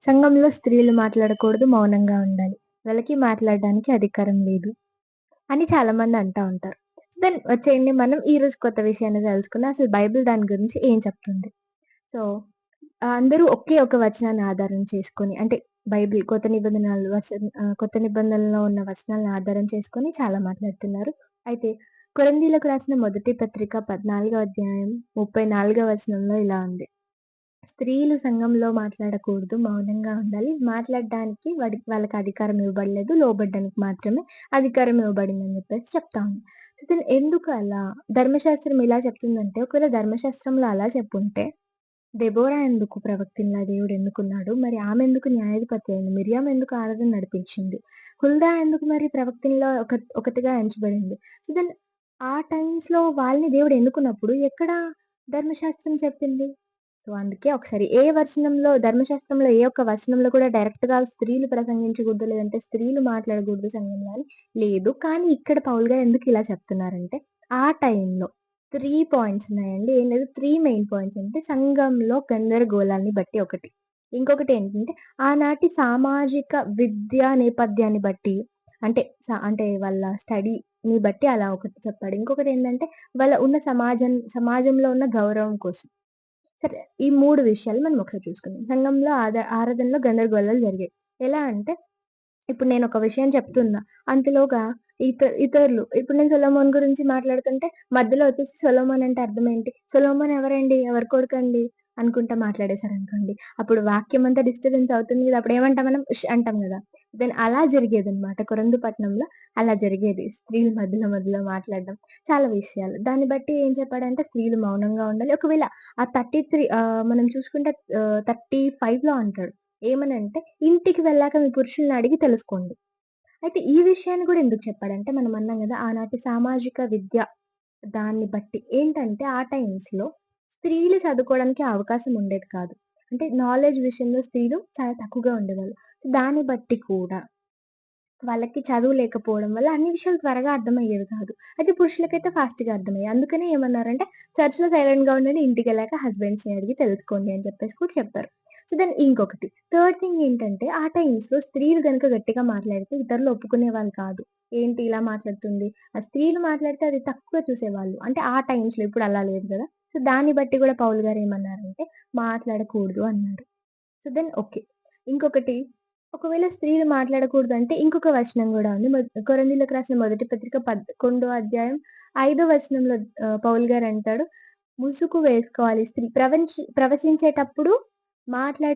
సంఘంలో స్త్రీలు మాట్లాడకూడదు, మౌనంగా ఉండాలి. వాళ్ళకి మాట్లాడడానికి అధికారం లేదు అని చాలామంది అంటా ఉంటారు. దెన్ వచ్చేయండి మనం ఈరోజు కొత్త విషయాన్ని తెలుసుకుందాం. అసలు బైబిల్ దాని గురించి ఏం చెప్తుంది? సో, అందరూ ఒకే ఒక వచనాన్ని ఆధారం చేసుకొని అంటే బైబిల్ కొత్త నిబంధనలో ఉన్న వచనాలను ఆధారం చేసుకొని చాలా మాట్లాడుతున్నారు. అయితే కొరింథీయులకు రాసిన మొదటి పత్రిక 14వ అధ్యాయం 34వ వచనంలో ఇలా ఉంది. స్త్రీలు సంఘంలో మాట్లాడకూడదు. మౌనంగా ఉండాలి. మాట్లాడడానికి వాళ్ళకి అధికారం ఇవ్వబడలేదు. లోబడ్డానికి మాత్రమే అధికారం ఇవ్వబడిందని జెప్పేసి చెప్తా ఉంది. అయితే ఎందుకు అలా? ధర్మశాస్త్రం ఇలా చెప్తుందంటే, ఒకవేళ ధర్మశాస్త్రంలో అలా చెప్పుంటే, దెబోరా ఎందుకు ప్రవక్తనిలా దేవుడు ఎన్నుకున్నాడు? మరి ఆమెందుకు న్యాయాధిపతి అయింది? మిర్యాం ఎందుకు ఆరాధన నడిపించింది? హుల్దా ఎందుకు మరి ప్రవక్తనిలో ఒకతిగా ఎంచబడింది? సో, దెన్ ఆ టైమ్స్‌లో వాళ్ళని దేవుడు ఎన్నుకున్నప్పుడు ఎక్కడ ధర్మశాస్త్రం చెప్పింది? సో, అందుకే ఒకసారి ధర్మశాస్త్రంలో ఏ ఒక్క వచనంలో కూడా డైరెక్ట్‌గా స్త్రీలు ప్రసంగించకూడదు, లేదంటే స్త్రీలు మాట్లాడకూడదు సంఘంలో అని లేదు. కానీ ఇక్కడ పౌలు గారు ఎందుకు ఇలా చెప్తున్నారంటే, ఆ టైంలో 3 పాయింట్స్ ఉన్నాయండి. ఏం లేదు 3 మెయిన్ పాయింట్స్ అంటే సంఘంలో గందరగోళాన్ని బట్టి ఒకటి. ఇంకొకటేంటంటే ఆనాటి సామాజిక విద్యా నేపథ్యాన్ని బట్టి అంటే వాళ్ళ స్టడీని బట్టి అలా ఒకటి చెప్పాడు. ఇంకొకటేంటంటే వాళ్ళ ఉన్న సమాజంలో ఉన్న గౌరవం కోసం. సరే. ఈ 3 విషయాలు మనం ఒకసారి చూసుకుందాం. సంఘంలో ఆరాధనలో గందరగోళాలు జరిగాయి. ఎలా అంటే, ఇప్పుడు నేనొక విషయం చెప్తున్నా. అంతలోగా ఇతరులు ఇప్పుడు నేను సొలొమోన్ గురించి మాట్లాడుతుంటే, మధ్యలో వచ్చేసి సొలొమోన్ అంటే అర్థమేంటి? సొలొమోన్ ఎవరండి? ఎవరి కొడుకండి? అనుకుంటా మాట్లాడేశారనుకోండి. అప్పుడు వాక్యం అంతా డిస్టర్బెన్స్ అవుతుంది గదా! అప్పుడేమంటాం మనం? అంటాం గదా! దెన్ అలా జరిగేదనమాట. కొరందు పట్టణంలో అలా జరిగేది. స్త్రీలు మధ్యలో మధ్యలో మాట్లాడడం. చాలా విషయాలు. దాన్ని బట్టి ఏం చెప్పాడంటే స్త్రీలు మౌనంగా ఉండాలి. ఒకవేళ ఆ 33 మనం చూసుకుంటే 35లో అంటాడు. ఏమనంటే, "ఇంటికి వెళ్ళాక మీ పురుషుల్ని అడిగి తెలుసుకోండి." అయితే ఈ విషయాన్ని గూడా ఎందుకు చెప్పాడంటే, మనం అన్నాం గదా! ఆనాటి సామాజిక విద్య దాన్ని బట్టి ఏంటంటే, ఆ టైమ్స్‌లో స్త్రీలు చదువుకోవడానికి అవకాశం ఉండేది కాదు. అంటే నాలెడ్జ్ విషయంలో స్త్రీలు చాలా తక్కువగా ఉండేవాళ్ళు. దాన్ని బట్టి కూడా వాళ్ళకి చదువు లేకపోవడం వల్ల అన్ని విషయాలు త్వరగా అర్థమయ్యేవి కాదు. అయితే పురుషులకైతే ఫాస్ట్‌గా అర్థమయ్యాయి. అందుకనే ఏమన్నారంటే, చర్చ్‌లో సైలెంట్‌గా ఉండండి. ఇంటికెళ్ళాక హస్బెండ్స్‌ని అడిగి తెలుసుకోండి అని చెప్పేసి కూడా చెప్పారు. సో, దెన్ ఇంకొకటి థర్డ్ థింగ్ ఏంటంటే, ఆ టైమ్స్‌లో స్త్రీలు గనుక గట్టిగా మాట్లాడితే ఇతరులు ఒప్పుకునేవాళ్ళు కాదు. ఏంటి ఇలా మాట్లాడుతుంది? ఆ స్త్రీలు మాట్లాడితే అది తక్కువ చూసేవాళ్ళు. అంటే ఆ టైమ్స్‌లో ఇప్పుడు అలా లేదు గదా! సో, దాన్ని బట్టి గూడా పౌలు గారు ఏమన్నారంటే, మాట్లాడకూడదు అన్నారు. So, then okay. ఇంకొకటి ఒకవేళ స్త్రీలు మాట్లాడకూడదంటే ఇంకొక వచనం గూడా ఉంది. కొరింథీయులకు రాసిన మొదటి పత్రిక 11 అధ్యాయం 5 వచనంలో పౌలు గారంటాడు, ముసుగు వేసుకోవాలి స్త్రీ ప్రవచించేటప్పుడు